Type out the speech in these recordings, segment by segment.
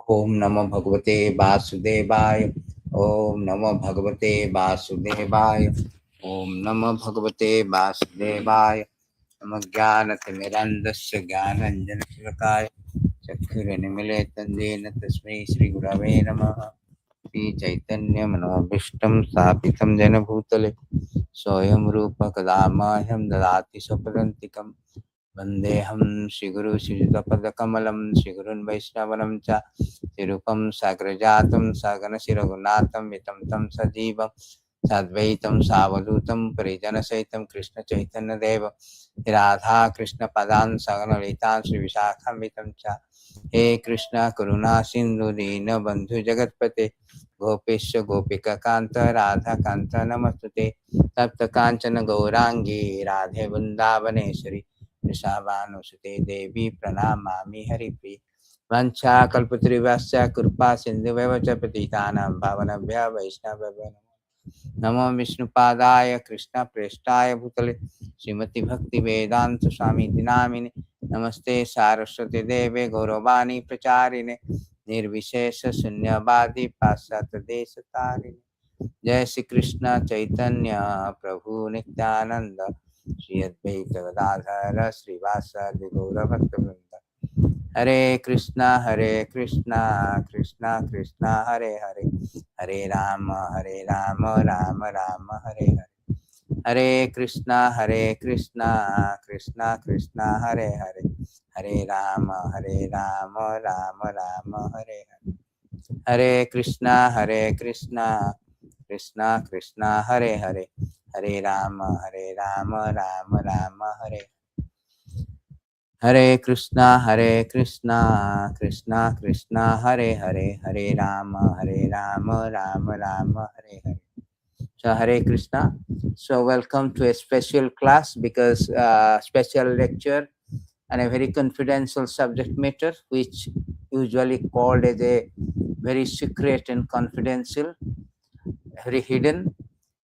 Om Namo Bhagavate Vasudevaya. Om Namo Bhagavate Vasudevaya. Om Namo Bhagavate Vasudevaya. Nama Jnanatirmirandasya Jnananjanasakaya Chakkhurunimilitanjena Tasmai Shri Gurave Namaha. Shri Chaitanya Manobhishtam Sthapitam Jena Bhutale Soyam Rupa Kadamahyam Dadati Sapadantikam Vandeham Shiguru Shridhapadakamalam Shigurun Vaishnavanam Cha Tirupam Sagrajatam Sagana Shiragunatam Vitam Tam Sajivam Sadvaitam Savadutam Parijana Saitam Krishna Chaitanya Deva Radha Krishna Padan Sagana Litan Sri Vishakham Vitam Cha He Krishna Karuna Sindhu Dina Bandhu Jagatpate Gopesha Gopika Kanta Radha Kanta Namastute Tapta Kanchana Gaurangi Radhe Vrindavaneshwari Vrishabhanusute Devi Pranamami Haripi Vancha Kalpatrivasya Kurpa Sindhu Vevacha Patitanam Bhavanabhya Vaishnava Namo Vishnupadaya Krishna Prestaya Bhutale Srimati Bhakti Vedanta Swami Dinamine Namaste Saraswati Deve Gauravani Pracharine Nirvishesha Sunyavadi Pasata Deshatarine Jai Shri Krishna Chaitanya Prabhu Nityananda Shri Advaita Gadadhara Srivasadi Gaura Bhaktivinoda Hare Krishna Krishna Krishna Hare Hare Hare Rama Rama Rama Hare Hare Hare Krishna Krishna Krishna Hare Hare Hare Rama Rama Rama Hare Hare Hare Krishna Krishna Krishna Hare Hare Hare Rama Rama Hare Hare Krishna Krishna Krishna Hare Hare Hare Rama Rama Hare Hare. So Hare Krishna. So welcome to a special class because special lecture and a very confidential subject matter which usually called as a very secret and confidential, very hidden.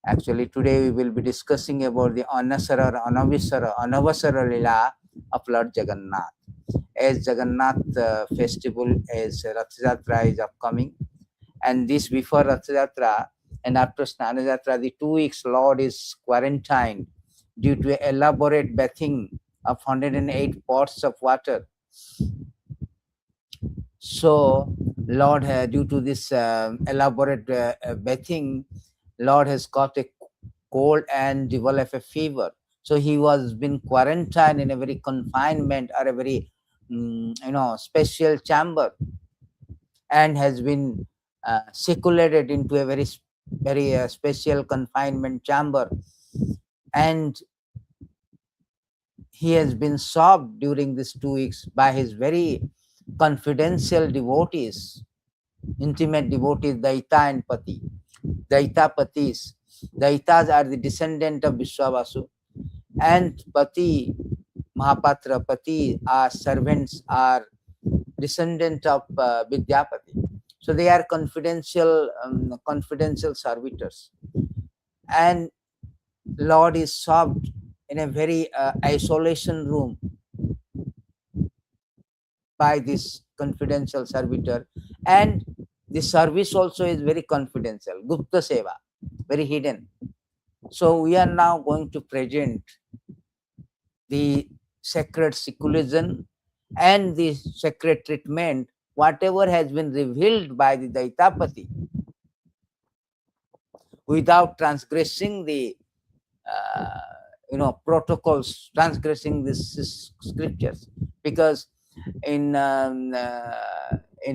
Actually today we will be discussing about the Ana-abasara Lilā of Lord Jagannātha. As Jagannath festival as Rath Yatra is upcoming, and this before Rath Yatra and after Snana Yatra, the 2 weeks Lord is quarantined due to elaborate bathing of 108 pots of water. So Lord, due to this elaborate bathing, Lord has got a cold and developed a fever. So he was been quarantined in a very confinement or a very special chamber, and has been secluded into a very special confinement chamber, and he has been served during these 2 weeks by his very confidential devotees, intimate devotees, Daita and Pati. Daita Patis. Daitas are the descendant of Visvambhar, and Pati, Mahapatra Pati, are servants, are descendant of Vidyapati. So they are confidential servitors. And Lord is served in a very isolation room by this confidential servitor, and the service also is very confidential, Gupta Seva, very hidden. So we are now going to present the sacred seclusion and the sacred treatment, whatever has been revealed by the Daitapati, without transgressing the protocols, transgressing these scriptures. Because in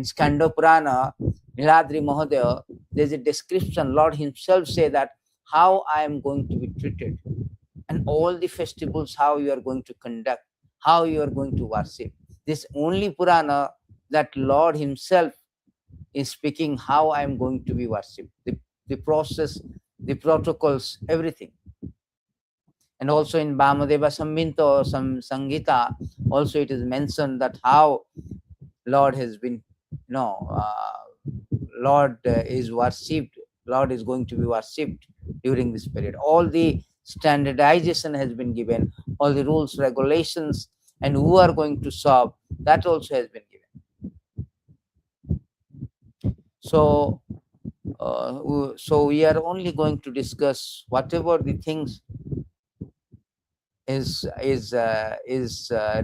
Skanda Purana, Niladri Mahadeva, there is a description. Lord himself say that how I am going to be treated, and all the festivals, how you are going to conduct, how you are going to worship. This only Purana that Lord himself is speaking how I am going to be worshipped, the process, the protocols, everything. And also in Bhamadeva Samvinto, Sangita, also it is mentioned that how Lord has been, Lord is worshipped, Lord is going to be worshipped during this period. All the standardization has been given, all the rules, regulations, and who are going to serve, that also has been given. So, so we are only going to discuss whatever the things is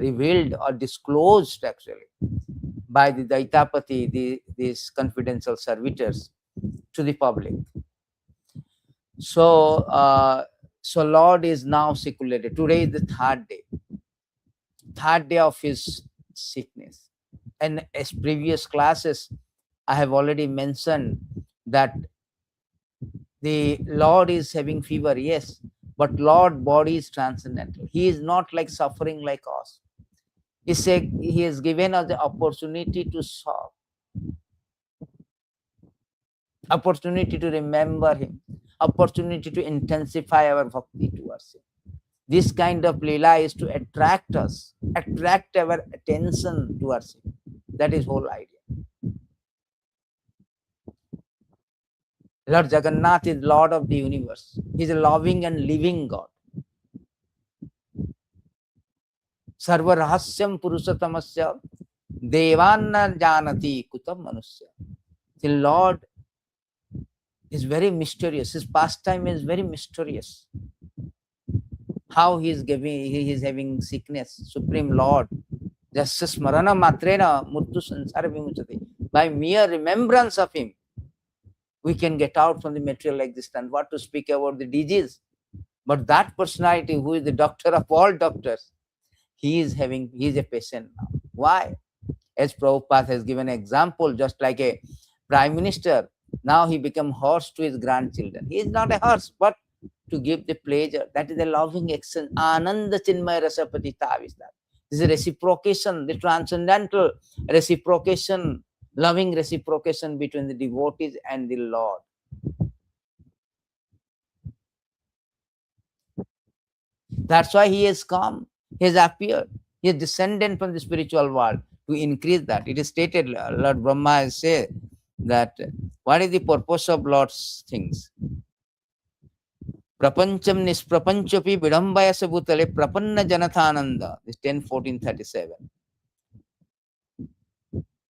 revealed or disclosed actually by the Daitapati, these confidential servitors, to the public. So, so Lord is now seculated. Today is the third day of his sickness. And as previous classes, I have already mentioned that the Lord is having fever, yes, but Lord body is transcendental. He is not like suffering like us. He said he has given us the opportunity to serve, opportunity to remember him, opportunity to intensify our bhakti towards him. This kind of lila is to attract us, attract our attention towards him. That is whole idea. Lord Jagannātha is Lord of the universe. He is a loving and living God. Sarva rahasyam purusatamasya devanna janati kutam manusya. The Lord is very mysterious. His pastime is very mysterious. How he is having sickness, Supreme Lord. Just smarana matrena murtu sansara vimuchati. By mere remembrance of him, we can get out from the material existence. What to speak about the disease? But that personality who is the doctor of all doctors, he is a patient now. Why? As Prabhupada has given an example, just like a prime minister, now he become horse to his grandchildren. He is not a horse, but to give the pleasure. That is a loving exchange. Ananda chinmaya rasapati tavistar. This is a reciprocation, the transcendental reciprocation, loving reciprocation between the devotees and the Lord. That's why he has come, he has appeared, he is descended from the spiritual world to increase that. It is stated, Lord Brahma has said that what is the purpose of Lord's things? Prapancham nisprapanchopi vidambaya sabhutale prapanna janathananda. This 10-14-37.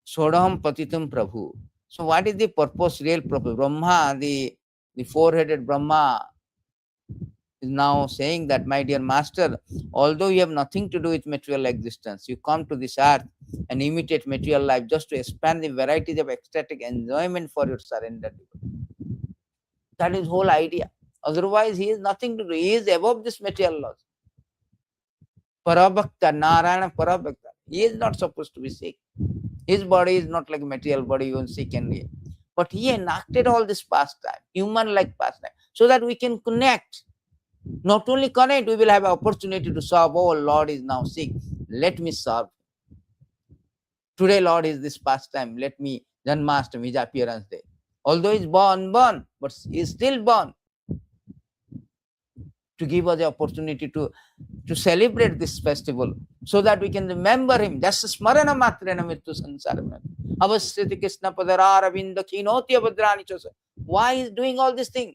Sodaham patitum prabhu. So what is the purpose, real purpose? Brahma, the four-headed Brahma, is now saying that, my dear master, although you have nothing to do with material existence, you come to this earth and imitate material life just to expand the varieties of ecstatic enjoyment for your surrender. That is whole idea. Otherwise, he has nothing to do. He is above this material laws. Parabhakta, Narayana Parabhakta. He is not supposed to be sick. His body is not like a material body, even sick and ill. But he enacted all this pastime, human-like pastime, so that we can connect. Not only connect, we will have an opportunity to serve. Oh, Lord is now sick. Let me serve. Today, Lord is this pastime. Let me, Janmashtami, his appearance day. Although he's born, but he's still born. To give us the opportunity to celebrate this festival so that we can remember him. Just smarana matrena mittu sansarana. Avasriti Krishna padarara vinda kinoti abadrani chosa. Why is doing all these things?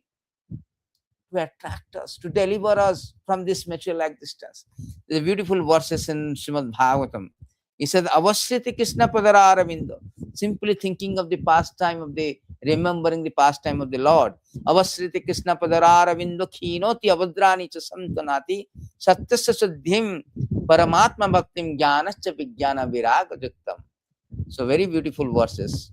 To attract us, to deliver us from this material existence. The beautiful verses in Srimad Bhagavatam. He said, Avasriti Krishna padarara vinda. Simply thinking of the pastime of the, remembering the pastime of the Lord. Avasriti Krishna padarara vinda khinoti avadrani cha santanati satyasya suddhim paramatma bhaktim jnanascha vijnana viraga juktam. So very beautiful verses.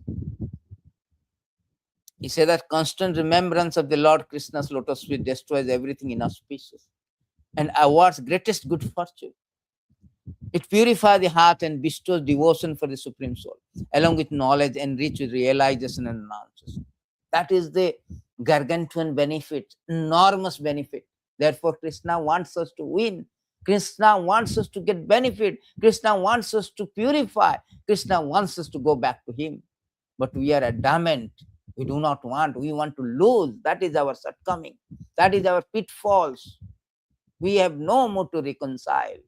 He said that constant remembrance of the Lord Krishna's lotus feet destroys everything inauspicious and awards greatest good fortune. It purifies the heart and bestows devotion for the Supreme Soul, along with knowledge enriched with realization and announces. That is the gargantuan benefit, enormous benefit. Therefore, Krishna wants us to win. Krishna wants us to get benefit. Krishna wants us to purify. Krishna wants us to go back to him. But we are adamant. We do not want. We want to lose. That is our shortcoming. That is our pitfalls. We have no more to reconcile.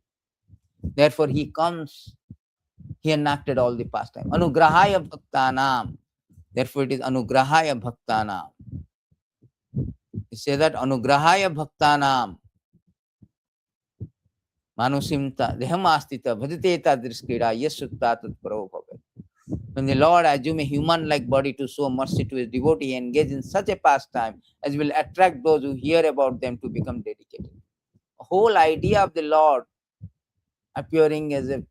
Therefore, he comes. He enacted all the pastime. Anugrahaya bhaktanam. Therefore, it is anugrahaya bhaktanam. He says that anugrahaya bhaktanam. Manusimta deham astita bhajiteta driskira yasutta tat prabhu bhavet. When the Lord assume a human-like body to show mercy to his devotee, he engage in such a pastime as will attract those who hear about them to become dedicated. The whole idea of the Lord appearing as a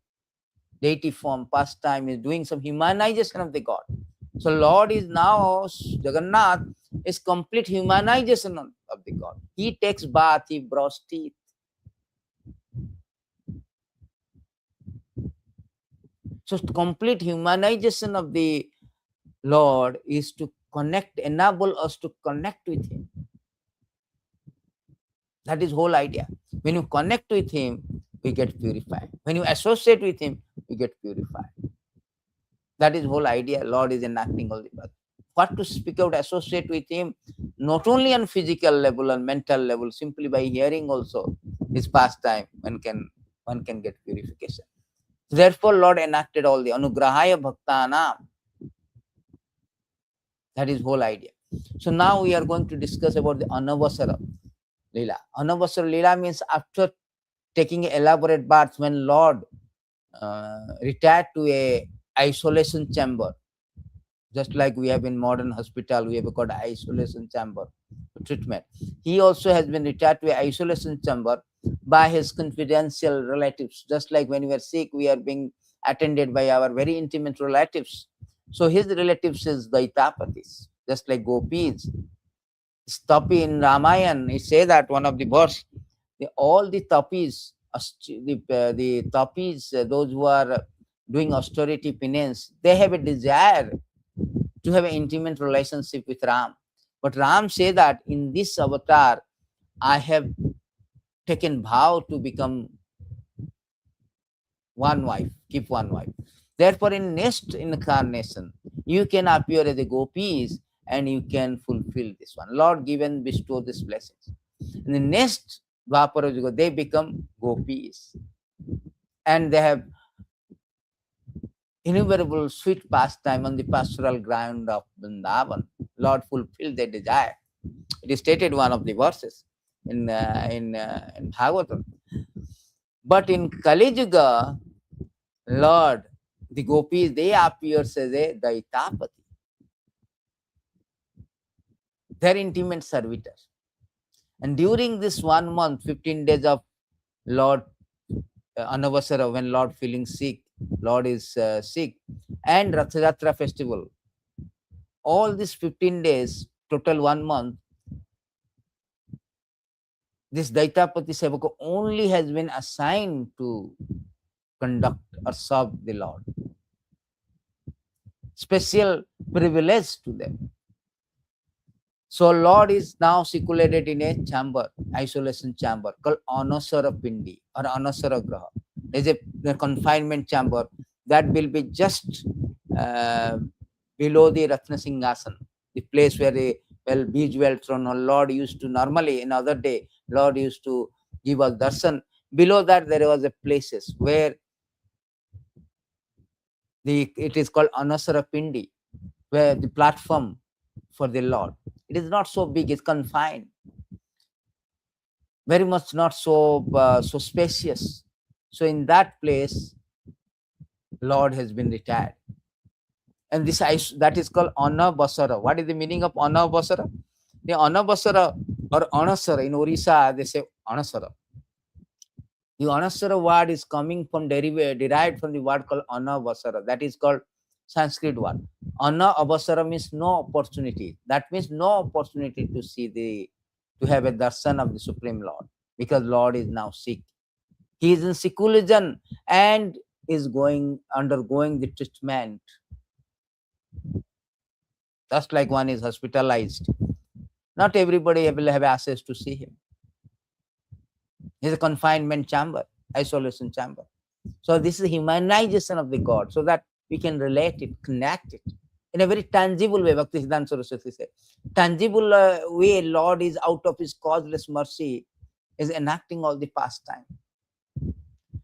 deity form pastime is doing some humanization of the God. So Lord is now, Jagannath is complete humanization of the God. He takes bath, he brush teeth. So complete humanization of the Lord is to connect, enable us to connect with him. That is whole idea. When you connect with him, we get purified. When you associate with him, we get purified. That is whole idea. Lord is enacting all the path. What to speak out, associate with him, not only on physical level, on mental level, simply by hearing also his pastime, one can get purification. Therefore, Lord enacted all the Anugrahaya Bhaktanam. That is whole idea. So now we are going to discuss about the Ana-abasara Lilā. Ana-abasara Lilā means after taking elaborate baths, when Lord retired to a isolation chamber, just like we have in modern hospital, we have got isolation chamber treatment. He also has been retired to a isolation chamber by his confidential relatives. Just like when we are sick, we are being attended by our very intimate relatives. So his relatives is Daitapatis, just like gopis. Tapi in Ramayana, he say that one of the verse, all the tapis, the tapis, those who are doing austerity penance, they have a desire to have an intimate relationship with Ram. But Ram say that in this avatar, I have taken vow to become one wife, keep one wife. Therefore, in next incarnation, you can appear as a gopis and you can fulfill this one. Lord given bestow these blessings. In the next Dwapara Yuga, they become gopis. And they have innumerable sweet pastime on the pastoral ground of Vrindavan. Lord fulfilled their desire. It is stated one of the verses in Bhagavatam. But in Kali Yuga, Lord, the gopis, they appear as a Daitapati. They're intimate servitors. And during this 1 month, 15 days of Lord Ana-abasara, when Lord feeling sick, Lord is sick, and Rathayatra festival, all these 15 days, total 1 month, this Daitapati Sevaka only has been assigned to conduct or serve the Lord. Special privilege to them. So Lord is now secluded in a chamber, isolation chamber called Anasara Pindi or Anasara Graha. There's a confinement chamber that will be just below the Ratna Singhasan, the place where the beach-well throne Lord used to normally in other day, Lord used to give us darshan. Below that there was a places where it is called Anasara Pindi, where the platform for the Lord. It is not so big, it's confined. Very much not so so spacious. So in that place, Lord has been retired. And this that is called Ana-abasara. What is the meaning of Ana-abasara? The Ana-abasara or Anasara in Orissa, they say Anasara. The Anasara word is coming from derived from the word called Ana-abasara. That is called Sanskrit word. Ana-abasara means no opportunity. That means no opportunity to see to have a darshan of the Supreme Lord, because Lord is now sick. He is in seclusion and is undergoing the treatment. Just like one is hospitalized. Not everybody will have access to see him. It's a confinement chamber, isolation chamber. So this is humanization of the God, so that we can relate it, connect it in a very tangible way. Bhaktisiddhanta Saraswati said, tangible way Lord is out of his causeless mercy is enacting all the pastime.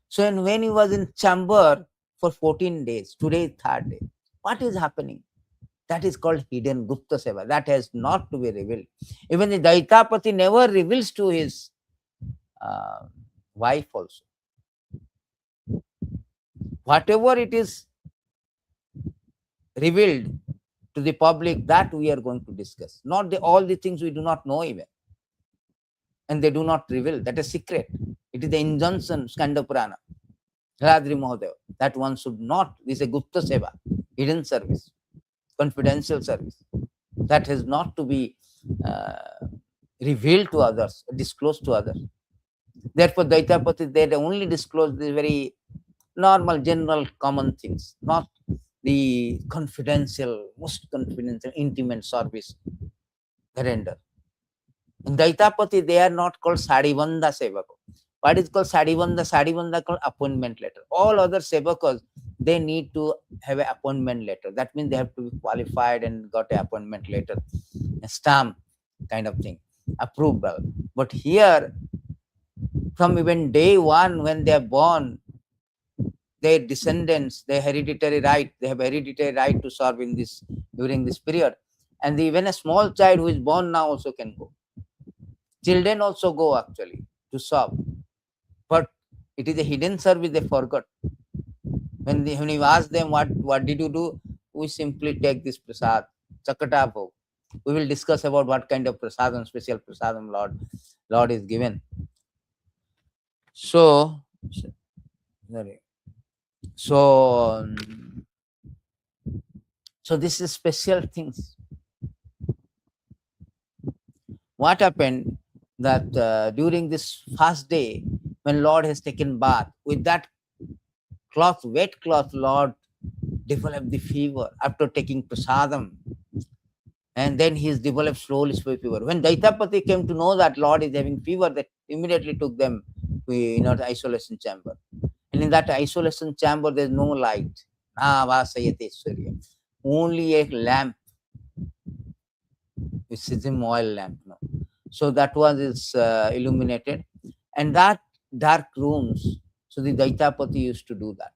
So when he was in chamber for 14 days, today is 3rd day, what is happening? That is called hidden Gupta Seva. That has not to be revealed. Even the Daitapati never reveals to his wife also. Whatever it is revealed to the public, that we are going to discuss. Not all the things we do not know even. And they do not reveal. That is secret. It is the injunction, Skanda Purana, Radri Mahodaya, that one should not. This is a Gupta Seva, hidden service, confidential service. That has not to be revealed to others, disclosed to others. Therefore, Daitapati, they only disclose the very normal, general, common things, not the confidential, most confidential, intimate service they render. In Daitapati, they are not called Sadivanda Sevako. What is called Sadivanda? Sadivanda called appointment letter. All other Sevakas, they need to have an appointment letter. That means they have to be qualified and got an appointment letter, a stamp kind of thing, approval. But here, from even day one, when they are born, their descendants, their hereditary right, they have hereditary right to serve in this during this period. And even a small child who is born now also can go. Children also go actually to serve. But it is a hidden service they forgot. When you ask them, what did you do? We simply take this prasad, chakata bhog. We will discuss about what kind of prasadam, special prasadam Lord is given. So, sorry. So this is special things. What happened that during this fast day, when Lord has taken bath, with that cloth, wet cloth, Lord developed the fever after taking prasadam. And then he is developed slowly fever. When Daitapati came to know that Lord is having fever, they immediately took them to the isolation chamber. And in that isolation chamber, there is no light. Only a lamp, which is an oil lamp. No? So that was illuminated. And that dark rooms, so the Daitapati used to do that.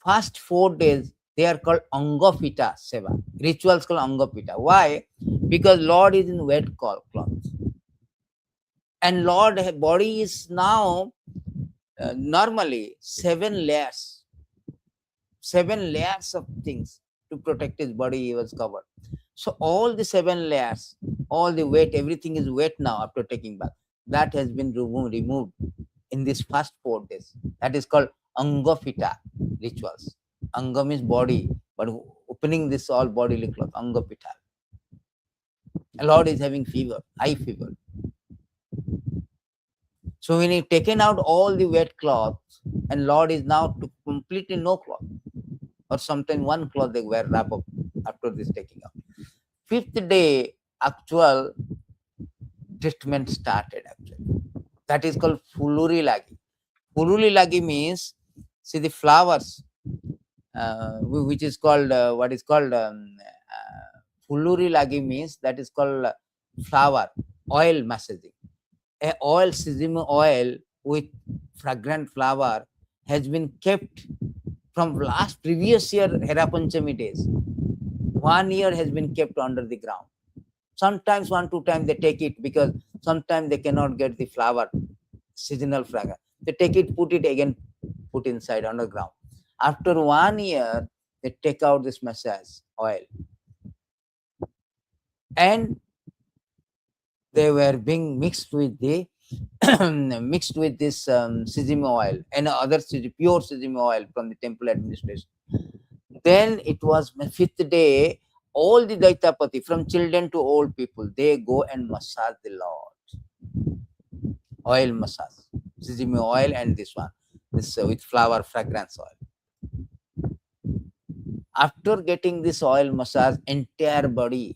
First 4 days, they are called Angapita Seva. Rituals called Angapita. Why? Because Lord is in wet cloth. And Lord body is now normally 7 layers. 7 layers of things to protect his body he was covered. So all the 7 layers, all the weight, everything is wet now after taking bath. That has been removed in this first 4 days. That is called Angapita rituals. Anga means body, but opening this all bodily cloth, Angapita. Lord is having fever, high fever. So when he taken out all the wet cloth, and Lord is now to completely no cloth, or sometimes one cloth they wear wrap up after this taking out. 5th day, actual treatment started actually. That is called Fuluri Lagi. Fuluri Lagi means, see the flowers, which is called, what is called, Fuluri Lagi means, that is called flower, oil massaging. A oil, sesame oil with fragrant flower has been kept from previous year Hera Panchami days. 1 year has been kept under the ground. Sometimes 1-2 times they take it, because sometimes they cannot get the flower, seasonal fragrance. They take it, put it again, put inside underground. After 1 year, they take out this massage oil. And they were being mixed with the mixed with this sesame oil and other pure sesame oil from the temple administration. Then it was 5th day, all the Daitapati, from children to old people, they go and massage the Lord. Oil massage, sesame oil and this one, this with flower fragrance oil. After getting this oil massage, entire body,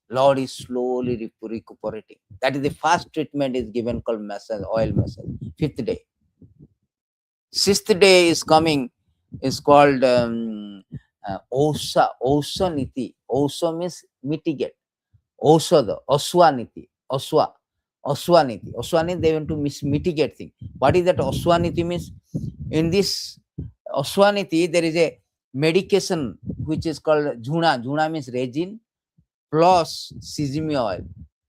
Lord is slowly recuperating. That is the first treatment is given, called massage, oil massage. 5th day. 6th day is coming, is called Osa, Osa Niti. Osa means mitigate. Osada, Oswaniti, Oswa, Oswaniti. Oswaniti, they want to mitigate things. What is that Oswaniti means? In this Oswaniti, there is a medication which is called Jhuna. Jhuna means resin plus sesame oil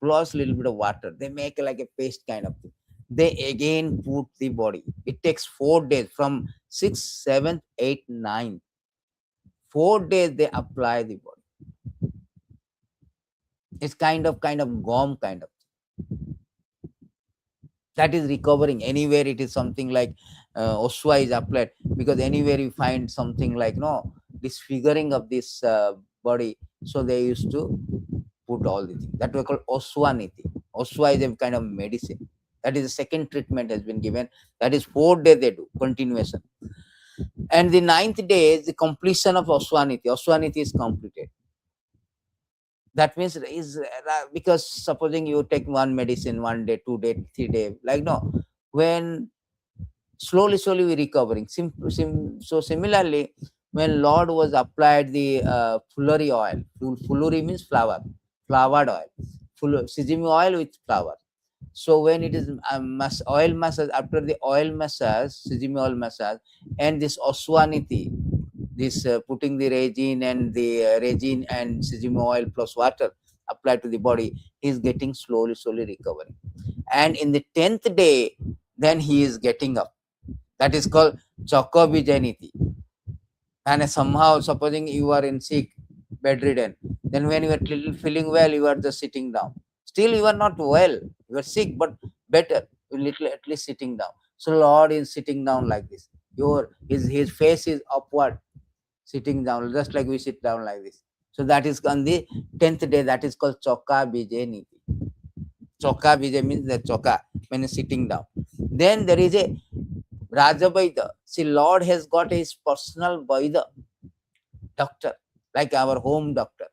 plus little bit of water. They make like a paste kind of thing. They again put the body. It takes 4 days, from 6th, 7th, 8th, 9th. 4 days they apply the body. It's kind of gum kind of. That is recovering. Anywhere it is something like Oswa is applied, because anywhere you find something like disfiguring of this body, so they used to put all the things that we call Oswa Niti. Oswa is a kind of medicine. That is the second treatment has been given. That is 4 days they do continuation. And the 9th day is the completion of Oswaniti. Oswaniti is completed. That means is because supposing you take one medicine 1 day, 2 day, 3 day, like when slowly we recovering. So similarly, when Lord was applied the fullery oil, fullery means flowered oil, sesame oil with flower. So when it is oil massage, after the oil massage, sesame oil massage, and this Oswaniti, this putting the resin and sesame oil plus water applied to the body, he is getting slowly recovering. And in the 10th day, then he is getting up. That is called Chakabijaniti. And somehow, supposing you are in sick, bedridden, then when you are feeling well, you are just sitting down. Still, you are not well. You are sick, but better. You little at least sitting down. So Lord is sitting down like this. His face is upward, sitting down, just like we sit down like this. So that is on the 10th day. That is called Choka Bijaniti. Choka Bijay means the choka when you're sitting down. Then there is a Raja Vaidya. See, Lord has got his personal Vaidya, doctor, like our home doctor.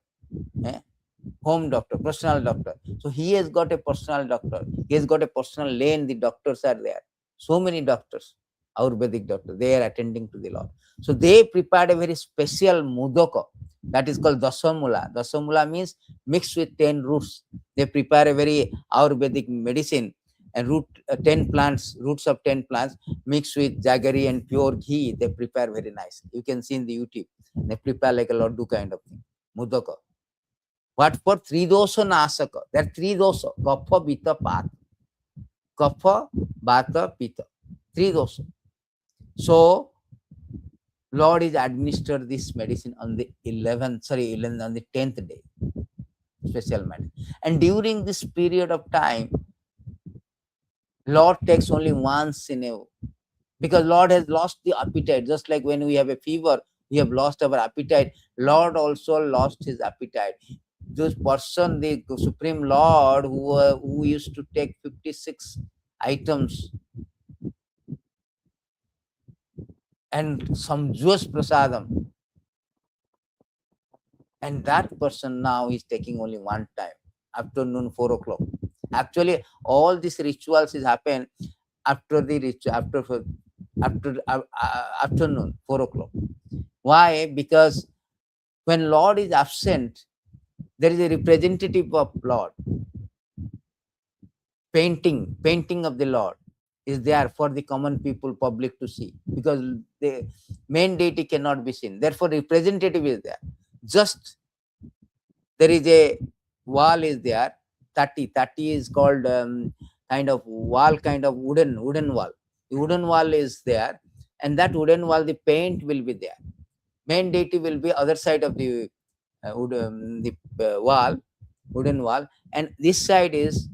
Home doctor, personal doctor. So he has got a personal doctor. He has got a personal lane. The doctors are there. So many doctors, Ayurvedic doctors, they are attending to the Lord. So they prepared a very special mudaka that is called dasamula. Dasamula means mixed with 10 roots. They prepare a very Ayurvedic medicine and roots of 10 plants mixed with jaggery and pure ghee. They prepare very nice. You can see in the YouTube. They prepare like a laddu kind of thing. Mudaka. What for? 3 dosa nasaka. There are 3 dosa. Kapha, Pitta, Vata. Kapha, Vata, Pitta. 3 dosa. So, Lord is administered this medicine on the 11th, on the 10th day. Special medicine. And during this period of time, Lord takes only once in a, because Lord has lost the appetite. Just like when we have a fever, we have lost our appetite. Lord also lost his appetite. This person, the Supreme Lord, who used to take 56 items and some Jewish prasadam, and that person now is taking only one time, afternoon 4 o'clock. Actually, all these rituals is happen after the afternoon 4 o'clock. Why? Because when Lord is absent, there is a representative of Lord. Painting of the Lord is there for the common people, public to see, because the main deity cannot be seen. Therefore, representative is there. Just there is a wall is there. 30 is called kind of wall, kind of wooden wall. The wooden wall is there, and that wooden wall, the paint will be there. Main deity will be other side of the wooden wall, and this side is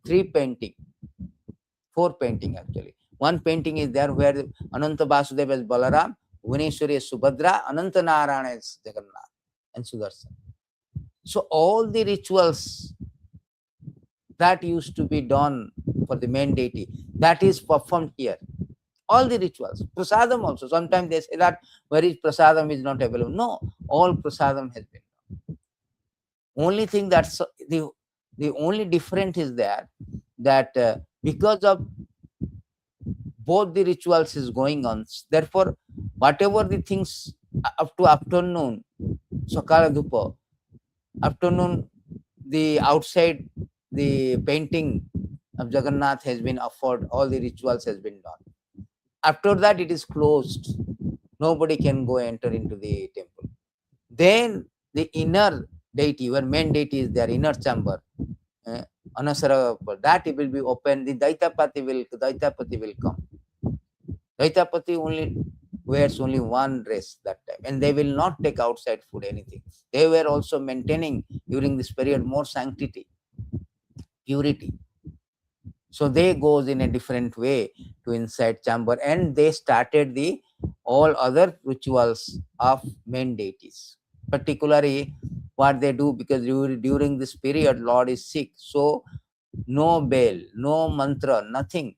4 painting actually. One painting is there where Ananta Vasudeva is Balaram, Bhuvaneshwari is Subhadra, Ananta Narayana is Jagannātha, and Sudarshan. So all the rituals that used to be done for the main deity, that is performed here. All the rituals. Prasadam also. Sometimes they say that where is prasadam is not available. No, all prasadam has been done. Only thing that's the only difference is there that because of both the rituals is going on, therefore whatever the things up to afternoon, Sakala Dhupa, afternoon, the outside, the painting of Jagannath has been offered, all the rituals has been done. After that, it is closed. Nobody can go enter into the temple. Then the inner deity, where main deity is there, inner chamber, Ana-abasara, that it will be open. The Daitapati will come. Daitapati only wears only one dress that time, and they will not take outside food anything. They were also maintaining during this period more sanctity, purity. So they goes in a different way to inside chamber, and they started the all other rituals of main deities. Particularly what they do, because during this period Lord is sick, so no bell, no mantra, nothing.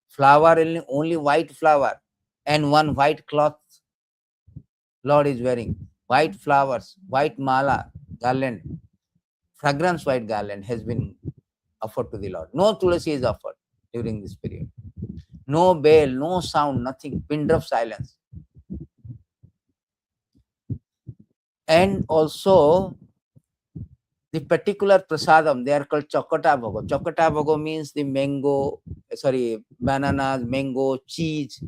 Flower, only white flower and one white cloth Lord is wearing. White flowers, white mala, garland, fragrance white garland has been offered to the Lord. No tulasi is offered during this period. No bell, no sound, nothing. Pin drop silence. And also the particular prasadam, they are called chokata bhogo. Chokata bhogo means the mango, bananas, mango, cheese,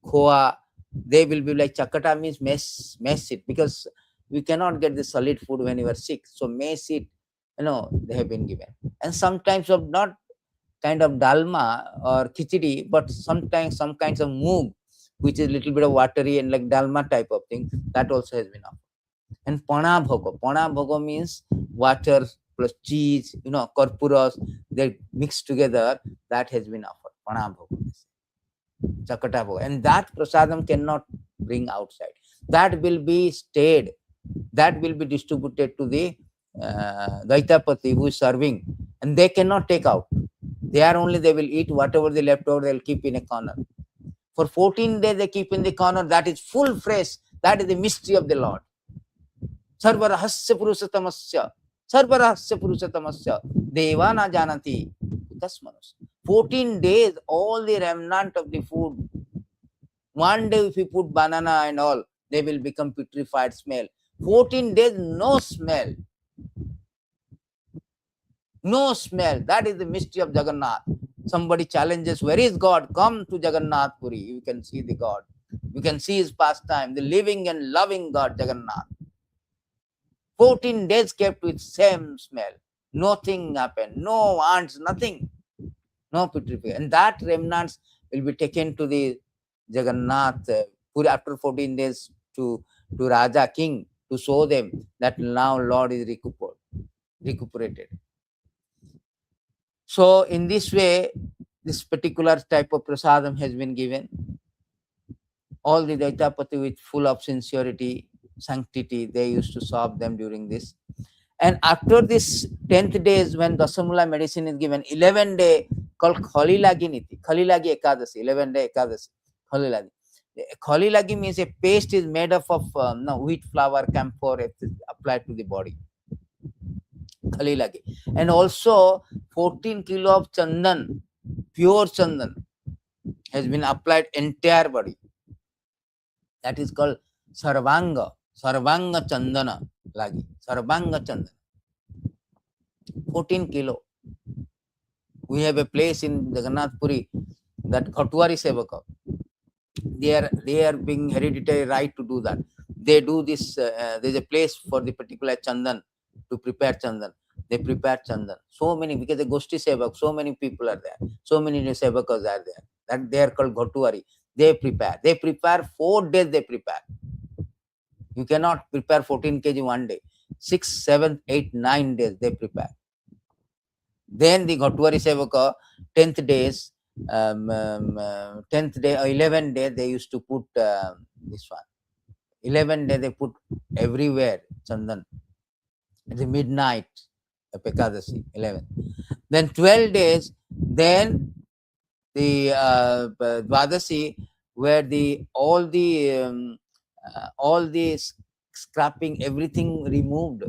khoa. They will be like chakata means mess it, because we cannot get the solid food when you are sick. So mess it, they have been given. And sometimes of not kind of dalma or khichdi, but sometimes some kinds of moog, which is little bit of watery and like dalma type of thing, that also has been offered. And pana bhogo means water plus cheese, corpurus, they mixed together, that has been offered. Pana bhogo, chakata bhogo, and that prasadam cannot bring outside. That will be stayed, that will be distributed to the Daitapati who is serving, and they cannot take out. They will eat whatever they left over, they'll keep in a corner. For 14 days they keep in the corner, that is full fresh. That is the mystery of the Lord. Sarvarahasya Purusatamasya Devana Janati Tasmanus. 14 days, all the remnant of the food. One day if you put banana and all, they will become putrefied smell. 14 days, no smell. No smell. That is the mystery of Jagannath. Somebody challenges, where is God? Come to Jagannath Puri. You can see the God. You can see his pastime, the living and loving God, Jagannath. 14 days kept with same smell. Nothing happened. No ants, nothing. No putrefaction. And that remnants will be taken to the Jagannath Puri after 14 days to Raja King, to show them that now Lord is recuperated. So in this way, this particular type of prasadam has been given. All the Daitapati with full of sincerity, sanctity, they used to serve them during this. And after this 10th days, when Dasamula medicine is given, 11th day called Khalilagi Niti, Khalilagi Ekadasi, 11th day Ekadasi, Khalilagi. Khalilagi means a paste is made up of wheat flour, camphor, applied to the body. Khalilagi. And also 14 kilo of chandan, pure chandan, has been applied entire body. That is called Sarvanga Chandana Lagi. Sarvanga Chandana. 14 kilo. We have a place in Jagannath Puri, that Khatwari Sevaka. They are being hereditary right to do that. They do this. There's a place for the particular chandan to prepare chandan. They prepare chandan. So many, because the Goshti Sevak, so many people are there. So many Sevakas are there. That they are called Ghatwari. They prepare 4 days they prepare. You cannot prepare 14 kg one day. 6, 7, 8, 9 days they prepare. Then the Ghatwari Sevaka, 10th days, 10th day or 11th day, they used to put this one. 11th day they put everywhere chandan. At the midnight, Ekadasi, 11. Then 12 days, then the Dwadasi, where all the scrapping, everything removed.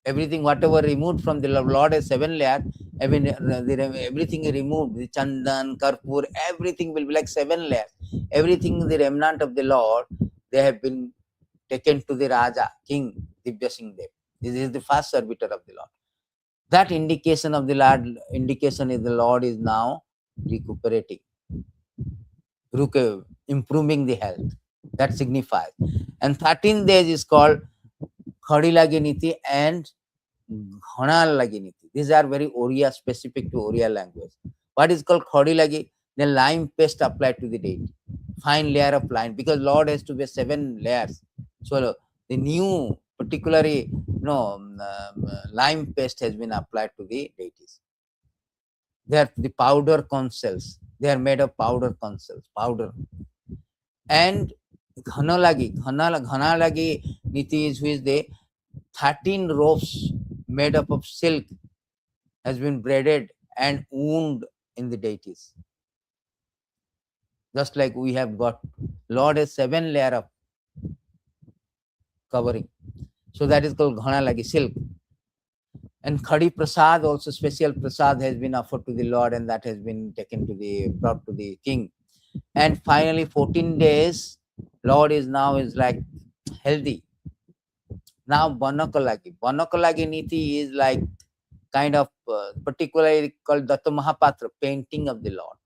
Everything, whatever removed from the Lord as 7 layers, everything removed. The chandan, karpur, everything will be like 7 layers. Everything, the remnant of the Lord, they have been taken to the Raja, King Divya Singh Dev. This is the first servitor of the Lord. That indication of the Lord, indication is the Lord is now recuperating, improving the health. That signifies. And 13 days is called Khadilagi Niti and Ghanal Lagi Niti. These are very Oriya, specific to Oriya language. What is called Khadilagi? then lime paste applied to the deity. Fine layer of lime, because Lord has to be 7 layers. So the new, particularly, lime paste has been applied to the deities. They are the powder concells. They are made of powder concells, powder. And Ghanalagi Niti is which the 13 ropes made up of silk has been braided and wound in the deities. Just like we have got, Lord has 7 layer of covering. So that is called Ghanalagi, silk. And Khadi Prasad, also special Prasad, has been offered to the Lord, and that has been brought to the king. And finally, 14 days, Lord is like healthy. Now Banakalagi Niti is like kind of particularly called Datta Mahapatra, painting of the Lord.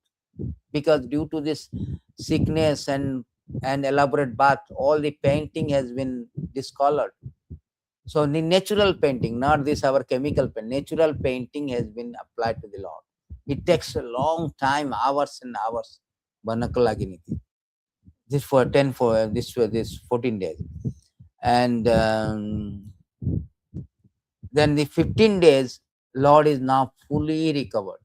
Because due to this sickness and elaborate bath, all the painting has been discolored. So the natural painting, not this our chemical paint, natural painting has been applied to the Lord. It takes a long time, hours and hours. Banakalagi Niti. This for 14 days. And then the 15 days, Lord is now fully recovered,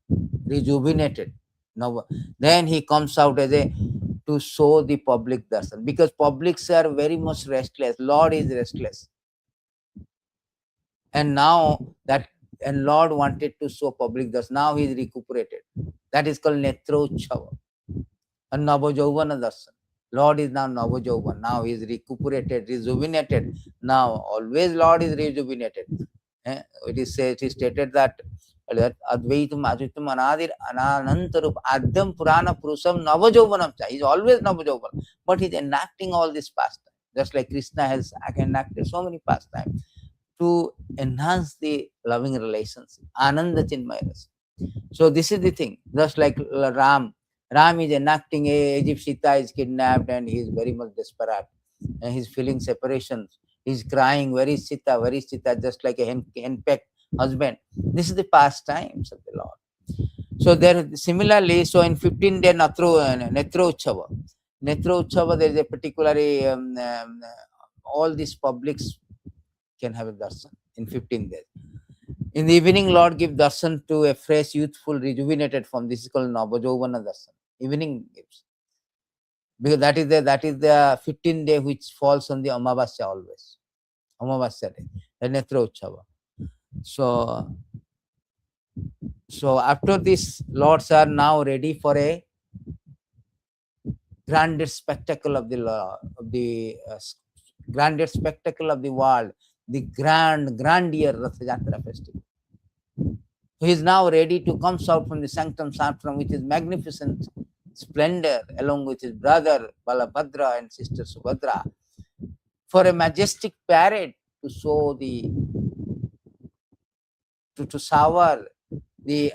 rejuvenated. Now, then he comes out to show the public darshan, because publics are very much restless. Lord is restless. And now Lord wanted to show public darshan. Now he is recuperated. That is called Netrochava, a Navajauvana darshan. Lord is now Navajauvan. Now he is recuperated, rejuvenated. Now always Lord is rejuvenated. It is stated that Advaitam Ajitam Anadir Ananantarup Adyam Purana Purusam Navajauvanam. He is always Navajauvan. But he is enacting all this pastime. Just like Krishna has enacted so many pastimes to enhance the loving relations. Ananda Chinmayas. So this is the thing. Just like Ram is enacting Egypt. Sita is kidnapped and he is very much desperate. And he's feeling separation. He's crying, where is Sita? Where is Sita? Just like a henpecked husband. This is the pastimes of the Lord. So there, similarly, so in 15 day Netrochava, there is a particularly all these publics can have a darshan in 15 days. In the evening, Lord gives darshan to a fresh, youthful, rejuvenated form. This is called Navajovana darshan. Evening gives. Because that is the 15 day which falls on the Amavasya always. Amavasya day, the Netra Uchava. So after this, Lords are now ready for a grandest spectacle of the grandest spectacle of the world, the grandeur Ratha Jatra festival. He is now ready to come out from the sanctum sanctum, which is magnificent splendor, along with his brother Balabhadra and sister Subhadra, for a majestic parade to show to shower the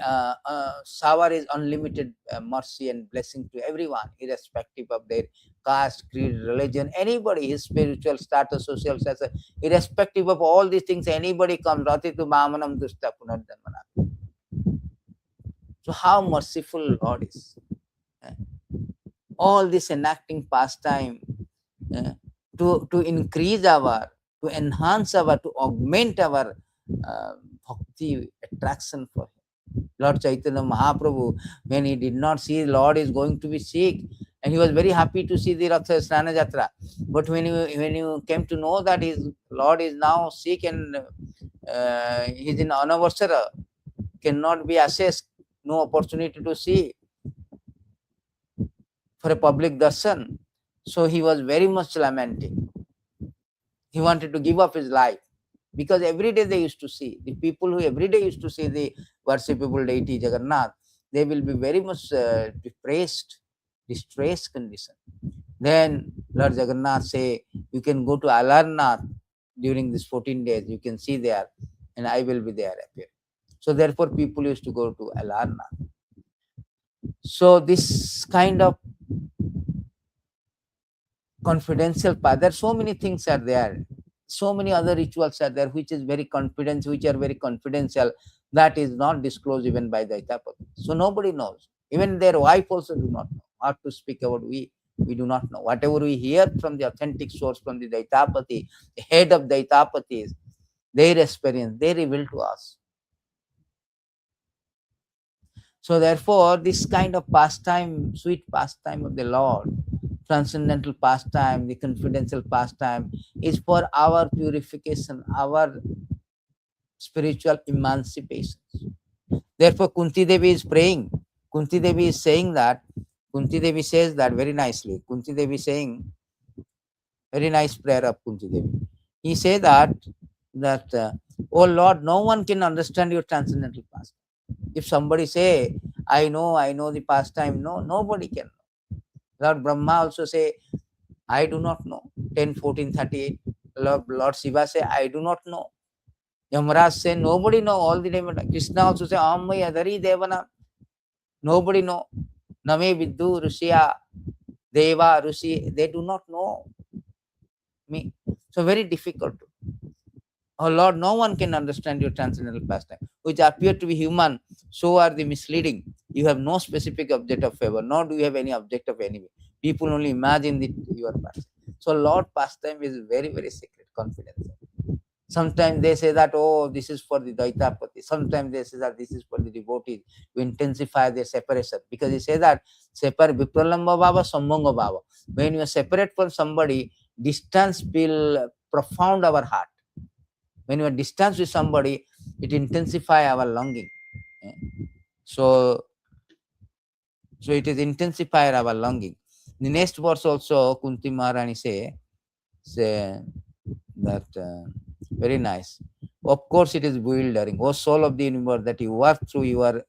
shower is unlimited mercy and blessing to everyone, irrespective of their caste, creed, religion, anybody, his spiritual status, social status, irrespective of all these things, anybody comes. Rati tu mamanam dusta punarjanmana. So how merciful Lord is. All this enacting pastime to increase to enhance to augment our bhakti attraction for him. Lord Chaitanya Mahaprabhu, when he did not see Lord is going to be sick, and he was very happy to see the Ratha Snana Jatra. But when you came to know that his Lord is now sick and he is in Ana-abasara, cannot be assessed, no opportunity to see for a public darshan. So he was very much lamenting. He wanted to give up his life, because every day they used to see, the people who every day used to see the worshipable deity Jagannath, they will be very much depressed, distressed condition. Then Lord Jagannath say, you can go to Alarnath during these 14 days, you can see there, and I will be there appearing. So therefore people used to go to Alarnath. So this kind of confidential path, there are so many things are there, so many other rituals are there which are very confidential, that is not disclosed even by the Itapati. So nobody knows. Even their wife also do not know. What to speak about we do not know. Whatever we hear from the authentic source, from the Daitapati, the head of Daitapatis, their experience, they reveal to us. So therefore, this kind of pastime, sweet pastime of the Lord, transcendental pastime, the confidential pastime, is for our purification, our spiritual emancipation. Therefore, Kunti Devi is praying. Kunti Devi is saying that, Kunti Devi says that very nicely. Kunti Devi saying, very nice prayer of Kunti Devi. He say that, oh Lord, no one can understand your transcendental pastime. If somebody say, I know the pastime, no, nobody can. Lord Brahma also say, I do not know. 10, 14, 38. Lord Shiva say, I do not know. Yamaraj say, nobody know. All the name. Krishna also say, Ammai Adari Devana. Nobody know. Name Viddu Rushya Deva Rushi. They do not know me. So very difficult. Oh Lord, no one can understand your transcendental pastime, which appear to be human, so are the misleading. You have no specific object of favor, nor do you have any object of envy. People only imagine that your pastime. So Lord pastime is very, very secret, confidential. Sometimes they say that, oh, this is for the Daitapati. Sometimes they say that this is for the devotees to intensify their separation. Because they say that separate Vipralamba Bhava, Sambhanga Bhava. When you are separate from somebody, distance will profound our heart. When you are distanced with somebody, it intensifies our longing. So it is intensify our longing. The next verse also, Kunti Maharani say that very nice. Of course, it is bewildering. O soul of the universe, that you work through your,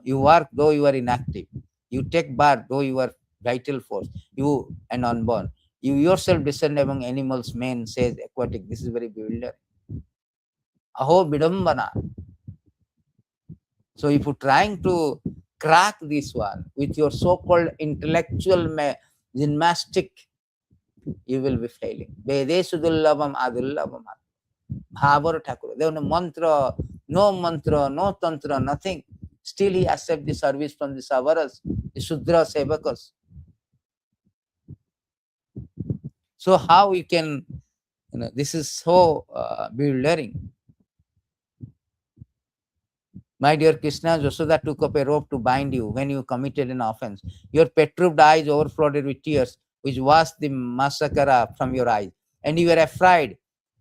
you work though you are inactive. You take birth though you are vital force. You and unborn. You yourself descend among animals, men, says aquatic. This is very bewildering. Aho bidambana. So if you're trying to crack this one with your so-called intellectual gymnastic, you will be failing. Vedesu dullavam adullavam. Bhavar Thakur. There was no mantra, no tantra, nothing. Still he accepts the service from the Savaras, the Sudra Sevakas. So how you can, this is so bewildering. My dear Krishna, Yashoda took up a rope to bind you when you committed an offense. Your perturbed eyes overflowed with tears, which washed the mascara from your eyes. And you were afraid.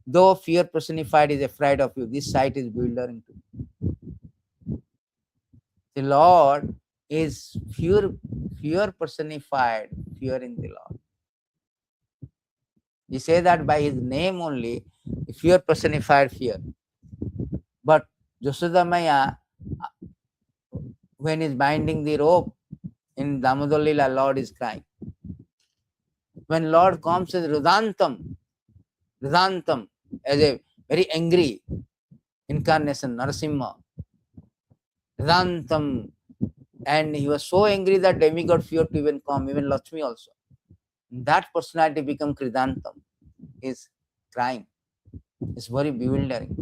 Though fear personified is afraid of you, this sight is bewildering too. The Lord is fear personified, fear in the Lord. He say that by his name only, fear personified fear. But Yashoda Maya, when he's binding the rope in Damodar Lila, Lord is crying. When Lord comes as Rudantam, as a very angry incarnation, Narasimha, Rudantam, and he was so angry that demigod feared to even come, even Lakshmi also. That personality become Kridantam, is crying. It's very bewildering.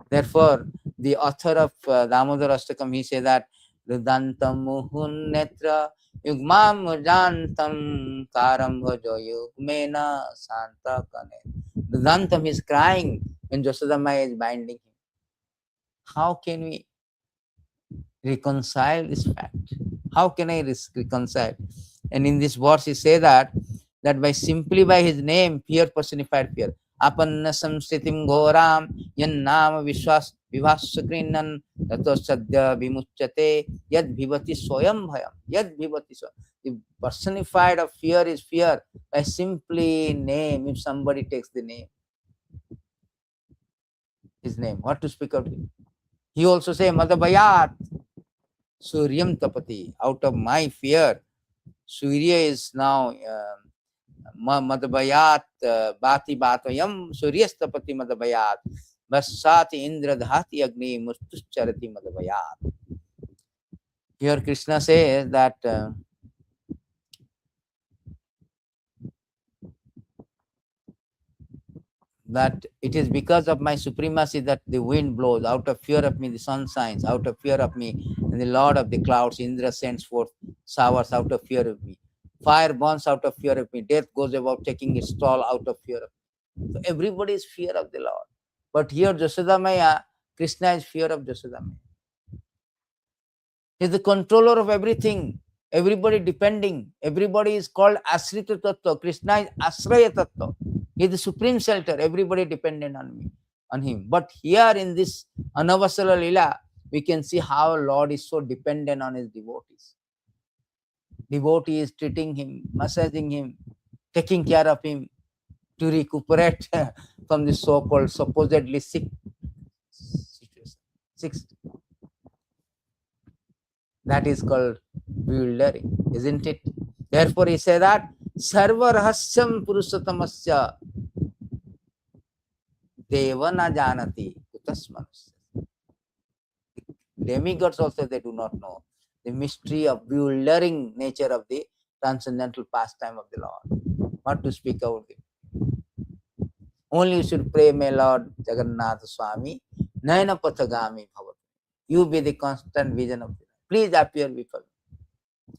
Therefore, the author of Damodar Ashtakam, he said that Rudantam muhun netra yugmam jantam karam bhajo yugmena santa kane. Rudantam is crying when Josodamaya is binding him. How can we reconcile this fact? How can I reconcile? And in this verse, he say that simply by his name, fear personified fear. Apanna samstitim ghoram yan nama vivasakrinan tato sadya vimuchyate yad bhivati soyam bhayam. Yad bhivati soyam. The personified of fear is fear by simply name. If somebody takes the name, his name, what to speak of him? He also say Madhabayat Suryam Tapati. Out of my fear, Surya is now Madhabayat Bhati Bhatayam Suryastapati Madhabayat Vasati Indra Dhati Agni Mustuscharati Madhabayat. Here Krishna says that that it is because of my supremacy that the wind blows. Out of fear of me, the sun shines. Out of fear of me, and the Lord of the clouds, Indra, sends forth showers out of fear of me. Fire burns out of fear of me. Death goes about taking its toll out of fear of me. So everybody is fear of the Lord. But here, Jasodamaya, Krishna is fear of Jasodamaya. He is the controller of everything. Everybody depending. Everybody is called Asrita Tattva. Krishna is Asraya Tattva. He is the supreme shelter. Everybody dependent on me, on him. But here in this Ana-abasara Lilā, we can see how Lord is so dependent on his devotees. Devotee is treating him, massaging him, taking care of him to recuperate from the so-called supposedly sick situation. That is called bewildering, isn't it? Therefore, he said that Sarva Rahasyam Purushottamasya Deva na janati kutasmanasya. Demigods also, they do not know the mystery of bewildering nature of the transcendental pastime of the Lord. What to speak about it? Only you should pray, may Lord Jagannātha Swami, Nayana Pathagami Bhavat. You be the constant vision of the Lord. Please appear before me.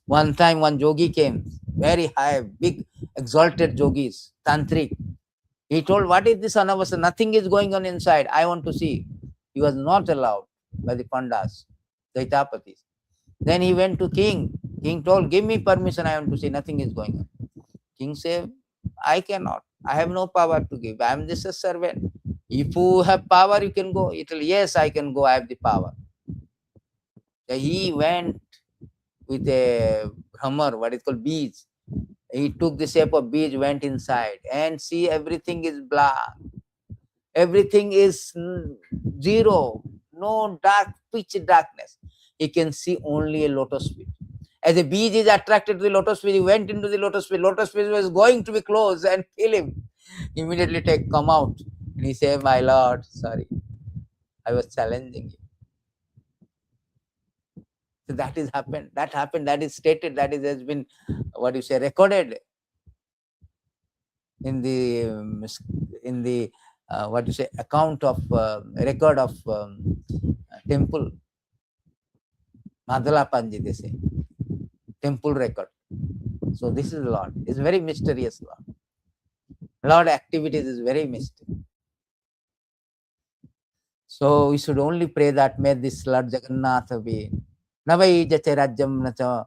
One time, one yogi came, very high, big, exalted yogis, tantric. He told, what is this Ana-abasara? Nothing is going on inside. I want to see. He was not allowed by the Pandas, Daitapatis. Then he went to king. King told, give me permission, I want to see. Nothing is going on. King said, I cannot. I have no power to give. I am just a servant. If you have power, you can go. He told, yes, I can go. I have the power. So he went with a hammer, what is called bees. He took the shape of bees, went inside, and see everything is black. Everything is zero, no dark, pitch darkness. He can see only a lotus field. As a bee is attracted to the lotus field, he went into the lotus field. Lotus field was going to be closed and kill him. Immediately come out. And he said, my Lord, sorry, I was challenging you. So that is happened. That happened. That is stated. That is has been, what you say, recorded in the what you say, account of record of temple. Madala Panji, they say, temple record. So this is Lord. It's very mysterious Lord. Lord activities is very mysterious. So we should only pray that may this Lord Jagannātha be Navai Jate Rajyam Nacha,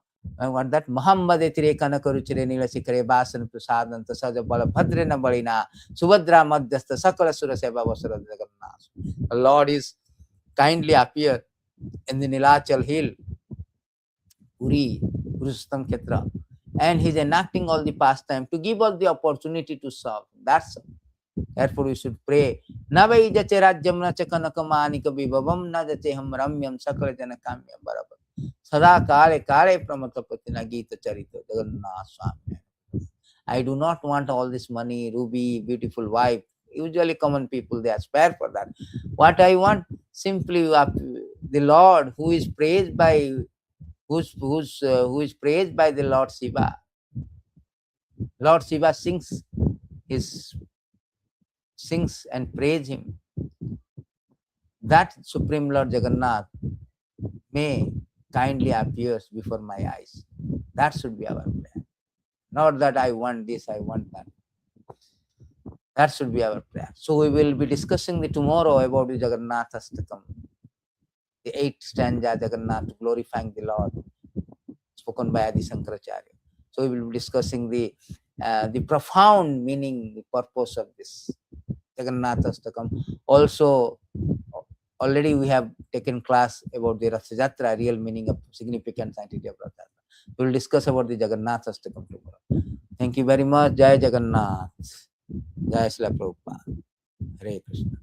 what that Muhammad Etirekana Kuruchire Nila Sikare Basan Prasadanta Saja Bala Bhadrena Balina, Subhadra Madhyastha Sakala Sura Seva Vasara Jagannātha. The Lord is kindly appear in the Nilachal hill, Puri, Purushottam Kshetra, and he's enacting all the pastime to give us the opportunity to serve. That's all. Therefore, we should pray. Navai Jache Rajyam Nacha Kanakamanika Vibhavam Najache Ham Ramyam Sakala Janakamyam Barabar. Sada Kale Kale Pramatapatina Gita Charita Jagannātha Swami. I do not want all this money, ruby, beautiful wife. Usually common people, they aspire for that. What I want, simply the Lord who is praised by who is praised by the Lord Shiva. Lord Shiva sings and praise him. That Supreme Lord Jagannath may kindly appears before my eyes. That should be our prayer. Not that I want this, I want that. That should be our prayer. So we will be discussing tomorrow about the Jagannāthastakam, the 8th stanza, Jagannath glorifying the Lord, spoken by Adi Sankaracharya. So we will be discussing the profound meaning, the purpose of this Jagannāthastakam. Also, already we have taken class about the Ratha Jatra, real meaning of significant sanctity of Ratha Jatra. We will discuss about the Jagannāthastakam tomorrow. Thank you very much. Jai Jagannath. Jai Srila Prabhupada. Hare Krishna.